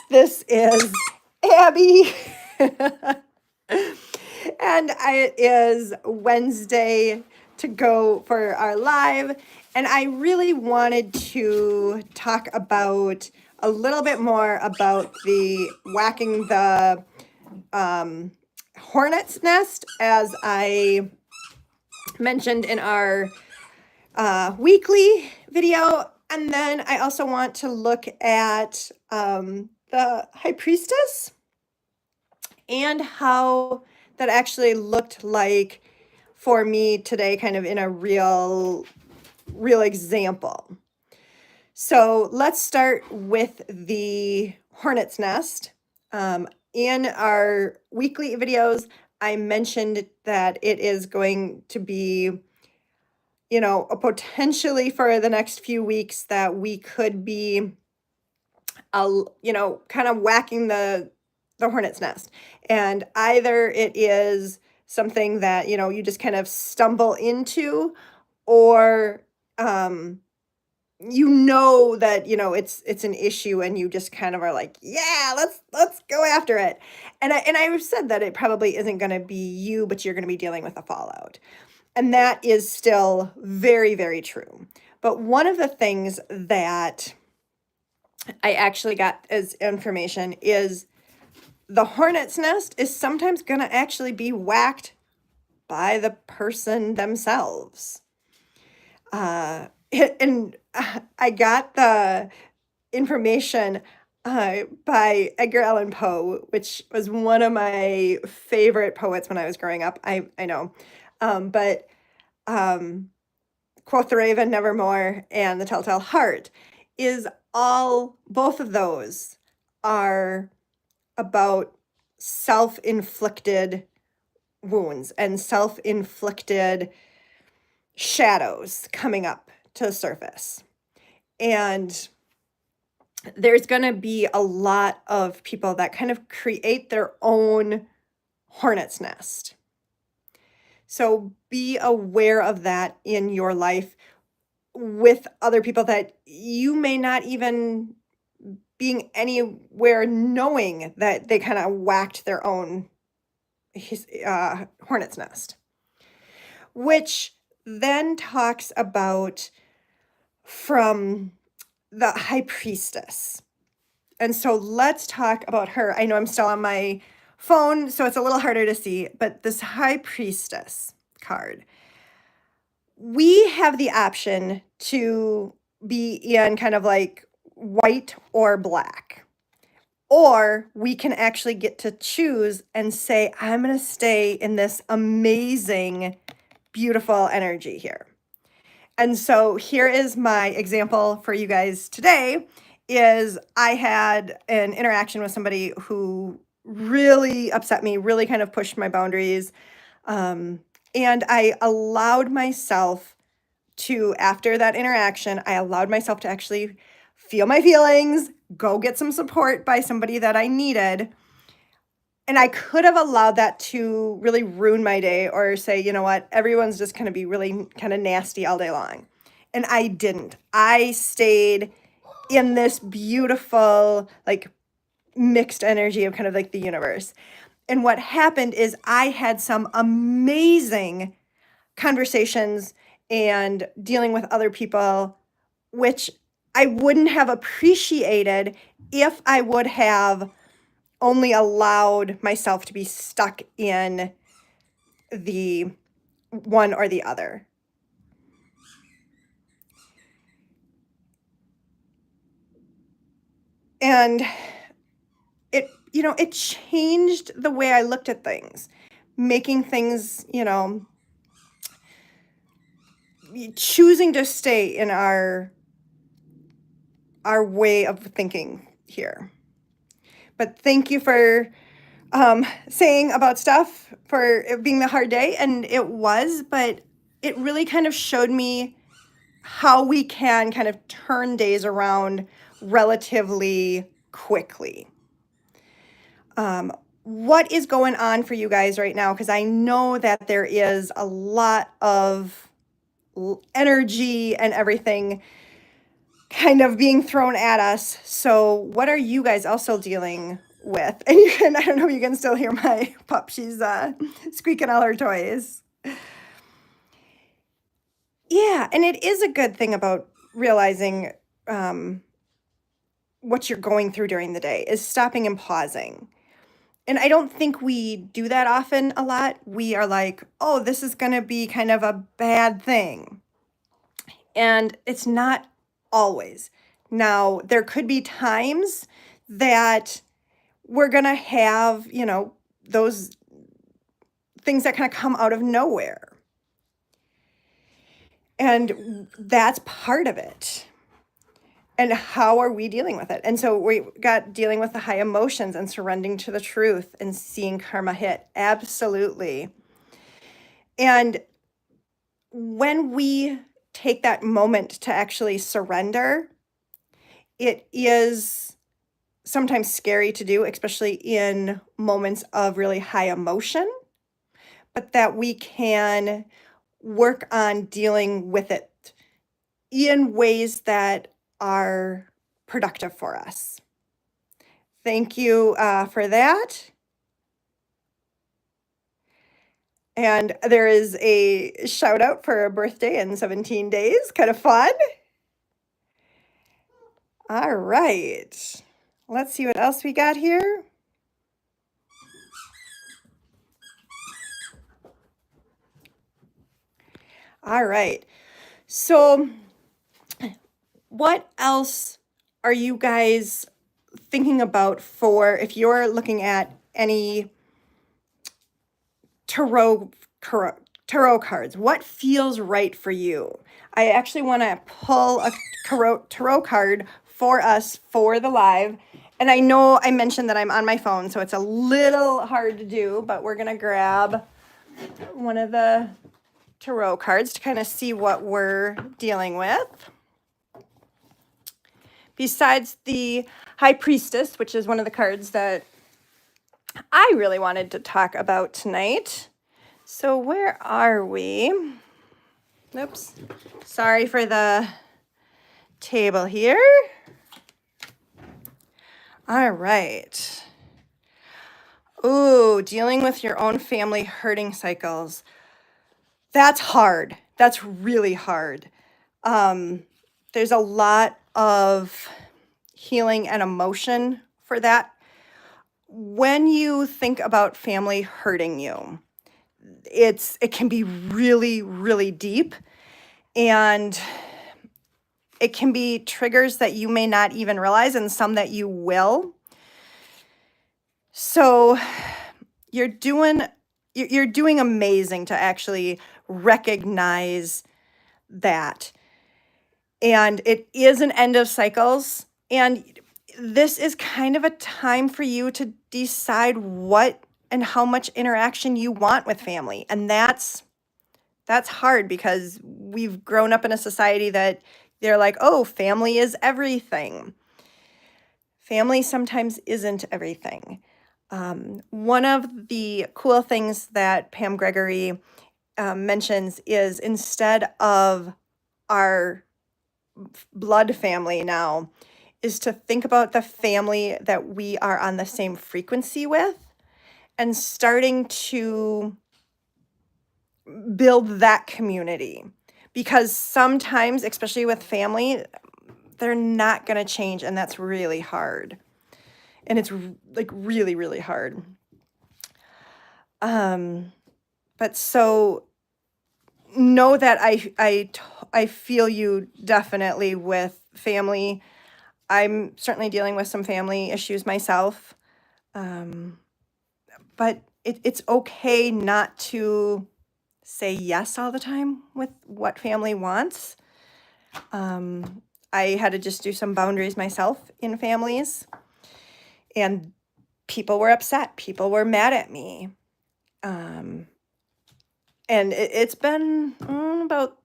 This is Abby. And it is Wednesday to go for our live. And I really wanted to talk about a little bit more about the whacking the hornet's nest, as I mentioned in our weekly video. And then I also want to look at the high priestess and how that actually looked like for me today, kind of in a real example. So let's start with the hornet's nest. In our weekly videos, I mentioned that it is going to be, you know, potentially for the next few weeks that we could be, you know, kind of whacking the hornet's nest. And either it is something that, you know, you just kind of stumble into, or you know that, you know, it's an issue and you just kind of are like, yeah, let's go after it. And I said that it probably isn't going to be you, but you're going to be dealing with a fallout. And that is still very, very true. But one of the things that I actually got as information is the hornet's nest is sometimes going to actually be whacked by the person themselves. And I got the information by Edgar Allan Poe, which was one of my favorite poets when I was growing up. I know. But Quoth the Raven, Nevermore, and The Telltale Heart both of those are about self-inflicted wounds and self-inflicted shadows coming up to the surface. And there's going to be a lot of people that kind of create their own hornet's nest. So be aware of that in your life with other people that you may not even being anywhere knowing that they kind of whacked their own hornet's nest, which then talks about from the high priestess. And so let's talk about her. I know I'm still on my phone, so it's a little harder to see, but this high priestess card, we have the option to be in kind of like white or black, or we can actually get to choose and say, I'm going to stay in this amazing, beautiful energy here. And so here is my example for you guys today. Is I had an interaction with somebody who really upset me, really kind of pushed my boundaries. And I allowed myself to, after that interaction, I allowed myself to actually feel my feelings, go get some support by somebody that I needed. And I could have allowed that to really ruin my day, or say, you know what, everyone's just going to be really kind of nasty all day long. And I didn't. I stayed in this beautiful, like, mixed energy of kind of like the universe. And what happened is I had some amazing conversations and dealing with other people, which I wouldn't have appreciated if I would have only allowed myself to be stuck in the one or the other. And it, you know, it changed the way I looked at things, making things, you know, choosing to stay in our way of thinking here. But thank you for saying about stuff, for it being the hard day. And it was, but it really kind of showed me how we can kind of turn days around relatively quickly. What is going on for you guys right now? Because I know that there is a lot of energy and everything kind of being thrown at us. So what are you guys also dealing with? And you can, I don't know, you can still hear my pup. She's squeaking all her toys. Yeah, and it is a good thing about realizing what you're going through during the day is stopping and pausing. And I don't think we do that often a lot. We are like, oh, this is going to be kind of a bad thing. And it's not always. Now, there could be times that we're going to have, you know, those things that kind of come out of nowhere. And that's part of it. And how are we dealing with it? And so we got dealing with the high emotions and surrendering to the truth and seeing karma hit. Absolutely. And when we take that moment to actually surrender, it is sometimes scary to do, especially in moments of really high emotion, but that we can work on dealing with it in ways that are productive for us. Thank you for that. And there is a shout out for a birthday in 17 days. Kind of fun. All right. Let's see what else we got here. All right. So what else are you guys thinking about for if you're looking at any tarot cards? What feels right for you? I actually want to pull a tarot card for us for the live. And I know I mentioned that I'm on my phone, so it's a little hard to do, but we're going to grab one of the tarot cards to kind of see what we're dealing with. Besides the High Priestess, which is one of the cards that I really wanted to talk about tonight. So where are we? Oops. Sorry for the table here. All right. Ooh, dealing with your own family hurting cycles. That's hard. That's really hard. There's a lot of healing and emotion for that. When you think about family hurting you, it can be really, really deep, and it can be triggers that you may not even realize and some that you will. So you're doing amazing to actually recognize that. And it is an end of cycles. And this is kind of a time for you to decide what and how much interaction you want with family. And that's hard because we've grown up in a society that they're like, oh, family is everything. Family sometimes isn't everything. One of the cool things that Pam Gregory mentions is instead of our blood family now, is to think about the family that we are on the same frequency with and starting to build that community. Because sometimes, especially with family, they're not going to change, and that's really hard. And it's like really, really hard. But so know that I feel you definitely with family. I'm certainly dealing with some family issues myself. But it's okay not to say yes all the time with what family wants. I had to just do some boundaries myself in families. And people were upset. People were mad at me. And it's been about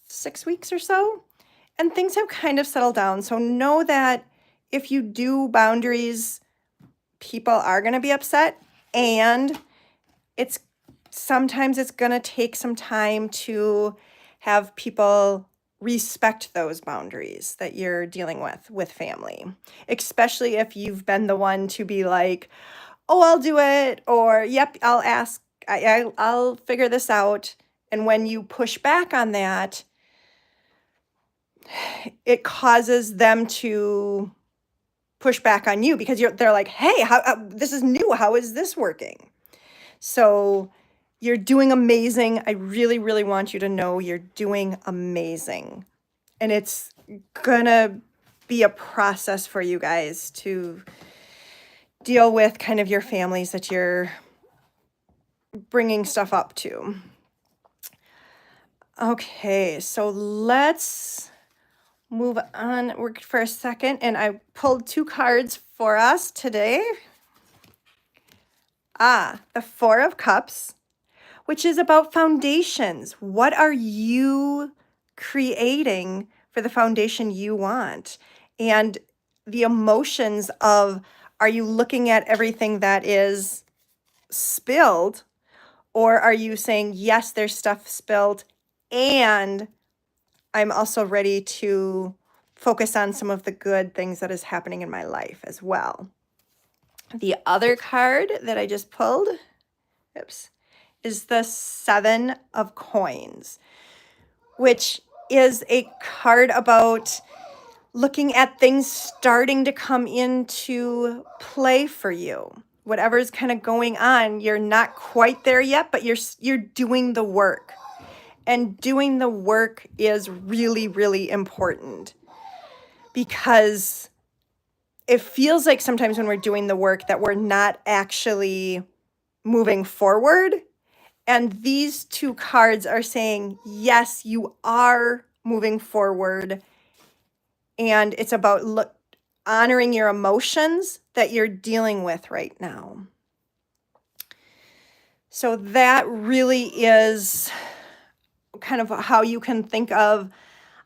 6 weeks or so. And things have kind of settled down. So know that if you do boundaries, people are going to be upset. And sometimes it's going to take some time to have people respect those boundaries that you're dealing with family, especially if you've been the one to be like, oh, I'll do it, or yep, I'll ask, I'll figure this out. And when you push back on that, it causes them to push back on you because they're like, hey, this is new. How is this working? So you're doing amazing. I really, really want you to know you're doing amazing. And it's gonna be a process for you guys to deal with kind of your families that you're bringing stuff up to. Okay, so let's move on for a second. And I pulled 2 cards for us today. The Four of Cups, which is about foundations. What are you creating for the foundation you want? And the emotions of, are you looking at everything that is spilled? Or are you saying, yes, there's stuff spilled, and I'm also ready to focus on some of the good things that is happening in my life as well? The other card that I just pulled, is the Seven of Coins, which is a card about looking at things starting to come into play for you. Whatever's kind of going on, you're not quite there yet, but you're doing the work. And doing the work is really, really important, because it feels like sometimes when we're doing the work that we're not actually moving forward. And these 2 cards are saying, yes, you are moving forward. And it's about honoring your emotions that you're dealing with right now. So that really is kind of how you can think of,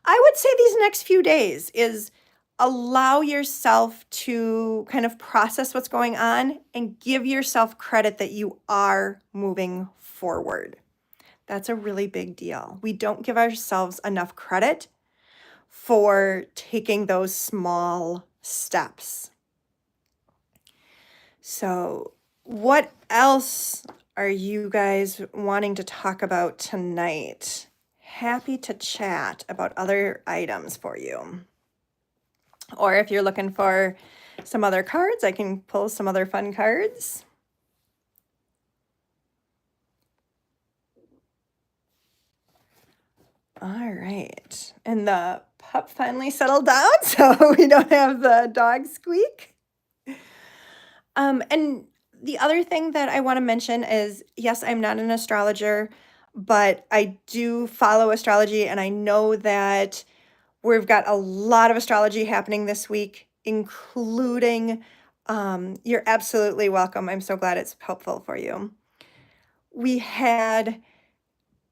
I would say, these next few days is allow yourself to kind of process what's going on and give yourself credit that you are moving forward. That's a really big deal. We don't give ourselves enough credit for taking those small steps. So, what else are you guys wanting to talk about tonight? Happy to chat about other items for you. Or if you're looking for some other cards, I can pull some other fun cards. All right. And the pup finally settled down, so we don't have the dog squeak. And the other thing that I want to mention is, yes, I'm not an astrologer, but I do follow astrology, and I know that we've got a lot of astrology happening this week, including, you're absolutely welcome. I'm so glad it's helpful for you. We had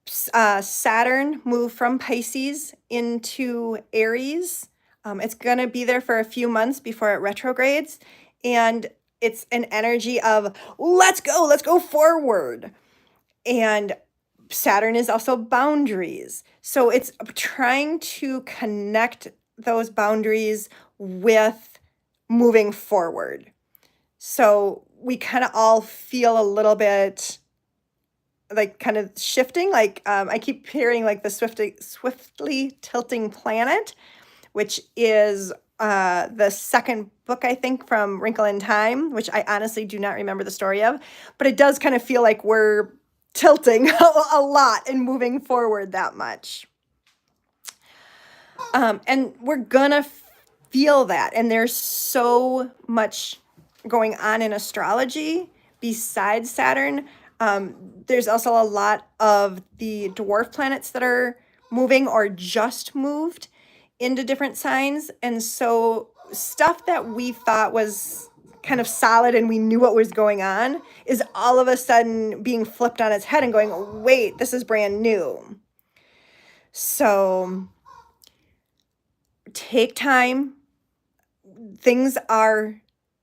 Saturn move from Pisces into Aries. It's going to be there for a few months before it retrogrades. And it's an energy of, let's go forward. And Saturn is also boundaries. So it's trying to connect those boundaries with moving forward. So we kind of all feel a little bit like kind of shifting. Like I keep hearing like the swiftly tilting planet, which is the second book, I think, from Wrinkle in Time, which I honestly do not remember the story of, but it does kind of feel like we're tilting a lot and moving forward that much. And we're gonna feel that. And there's so much going on in astrology besides Saturn. There's also a lot of the dwarf planets that are moving or just moved into different signs. And so stuff that we thought was kind of solid and we knew what was going on is all of a sudden being flipped on its head and going, wait, this is brand new. So take time. Things are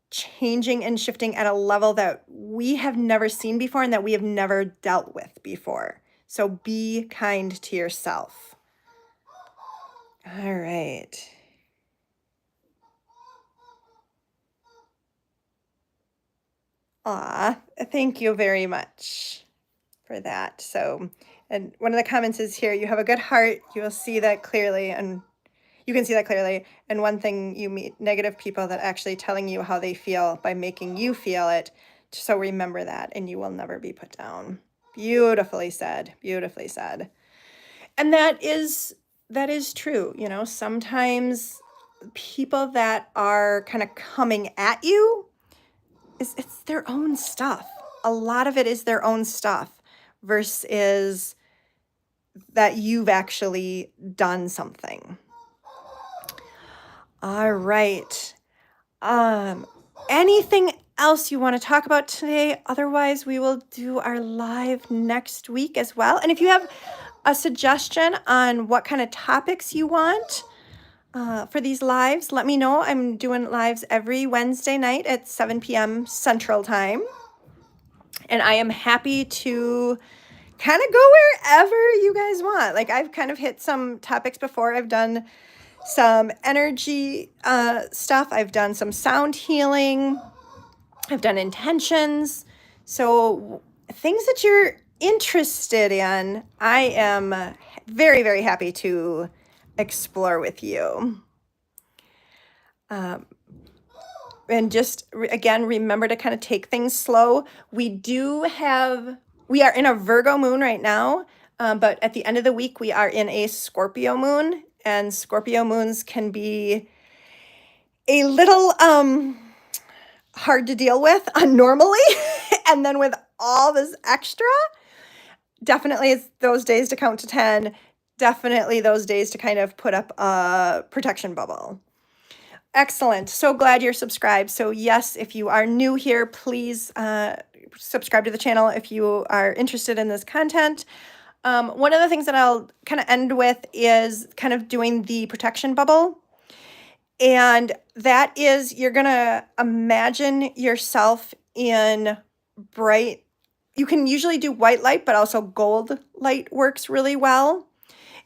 changing and shifting at a level that we have never seen before and that we have never dealt with before. So be kind to yourself. All right. Aw, thank you very much for that. So, and one of the comments is here, you have a good heart. You will see that clearly, and you can see that clearly. And one thing, you meet negative people that actually telling you how they feel by making you feel it. So remember that, and you will never be put down. Beautifully said. Beautifully said. And that is true. You know, sometimes people that are kind of coming at you, it's their own stuff. A lot of it is their own stuff versus that you've actually done something. All right. Anything else you want to talk about today? Otherwise, we will do our live next week as well. And if you have a suggestion on what kind of topics you want for these lives, let me know. I'm doing lives every Wednesday night at 7 p.m. Central Time. And I am happy to kind of go wherever you guys want. Like, I've kind of hit some topics before. I've done some energy stuff. I've done some sound healing. I've done intentions. So things that you're interested in, I am very, very happy to explore with you. And just, again, remember to kind of take things slow. We are in a Virgo moon right now, but at the end of the week, we are in a Scorpio moon. And Scorpio moons can be a little hard to deal with normally. And then with all this extra, definitely it's those days to count to 10. Definitely those days to kind of put up a protection bubble. Excellent. So glad you're subscribed. So yes, if you are new here, please subscribe to the channel if you are interested in this content. One of the things that I'll kind of end with is kind of doing the protection bubble. And that is, you're going to imagine yourself in bright, you can usually do white light, but also gold light works really well.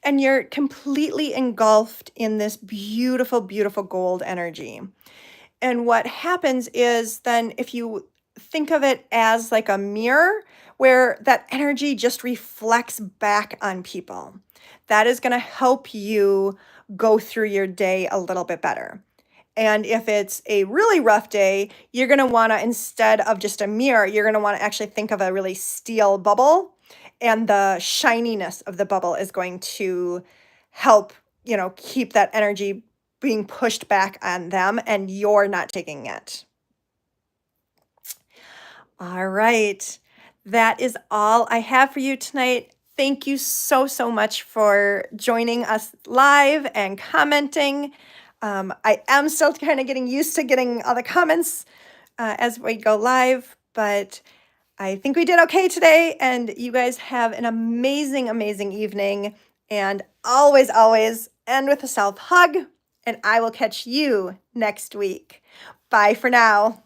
And you're completely engulfed in this beautiful, beautiful gold energy. And what happens is then if you think of it as like a mirror where that energy just reflects back on people, that is going to help you go through your day a little bit better. And if it's a really rough day, you're going to want to, instead of just a mirror, you're going to want to actually think of a really steel bubble. And the shininess of the bubble is going to help, keep that energy being pushed back on them and you're not taking it. All right. That is all I have for you tonight. Thank you so, so much for joining us live and commenting. I am still kind of getting used to getting all the comments as we go live, but I think we did okay today, and you guys have an amazing, amazing evening. And always, always end with a self hug, and I will catch you next week. Bye for now.